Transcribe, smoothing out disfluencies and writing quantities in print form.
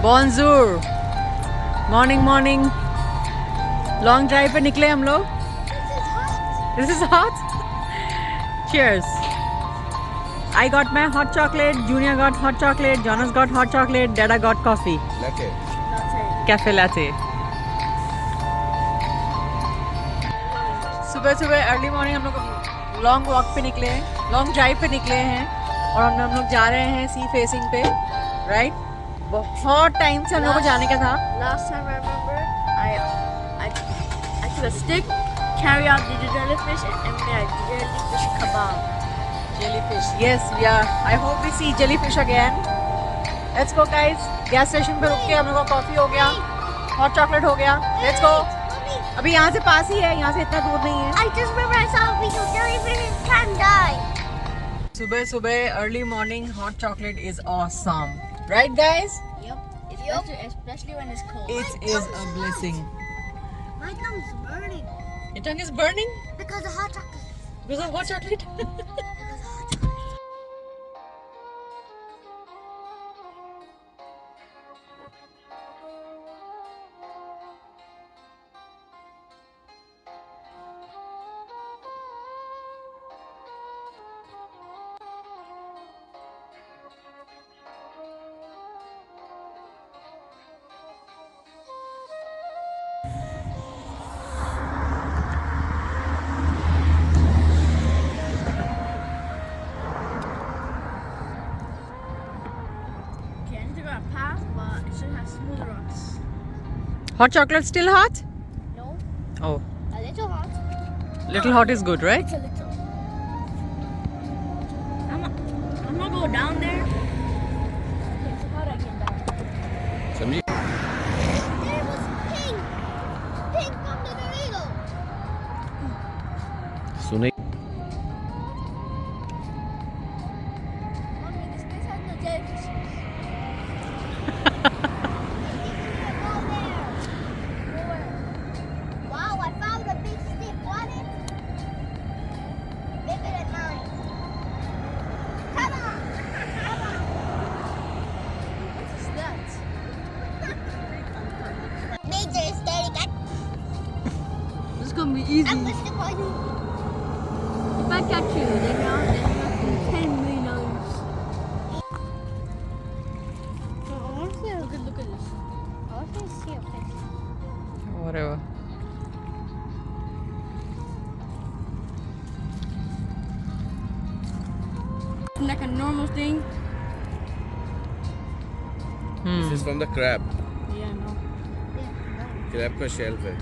Bonjour. Morning, morning. Long drive पे निकले हम लोग. This is hot. Cheers. I got my hot chocolate. Junior got hot chocolate. Jonas got hot chocolate. Dada got coffee. Latte. Cafe latte. सुबह सुबह early morning हम लोग long walk पे निकले हैं, लॉन्ग ड्राइव पे निकले हैं और हम लोग जा रहे हैं सी फेसिंग पे, राइट? बहुत टाइम से हम लोग को जाने का था. Last time I remember, I took a stick, carry out the jellyfish, and made a jellyfish kebab. Jellyfish. Yes, yeah. I hope we see jellyfish again. Let's go, guys. Gas station पे रुक के हम लोग को coffee हो गया, hot chocolate हो गया. Let's go. अभी यहाँ से पास ही है, यहाँ से इतना दूर नहीं है. I just remember I saw a piece of jellyfish and can die. सुबह सुबह early morning hot chocolate is awesome, right, guys? Yep. Especially when it's cold. It is a blessing. My tongue's burning Your tongue is burning because of hot chocolate. because of hot chocolate. Okay, I need to go on a path, but it should have smooth rocks. Hot chocolate still hot? No, Oh, a little hot. little hot is good, right? It's a little. I'm gonna go down there. Okay, so how do I get down? समझी? There was pink from the Dorito. सुने Mommy, this place has no jellyfish. Wow, I found a big stick. Want it? Bigger than mine. Come on. Come on. What is that? Major is staring at. This is gonna be easy. I'm going to call you. If I catch you, then you're not 10 million dollars. I want to see a good look at this. I want to see a fish. Whatever. Like a normal thing. This is from the crab. Yeah, no. Crab का shell है.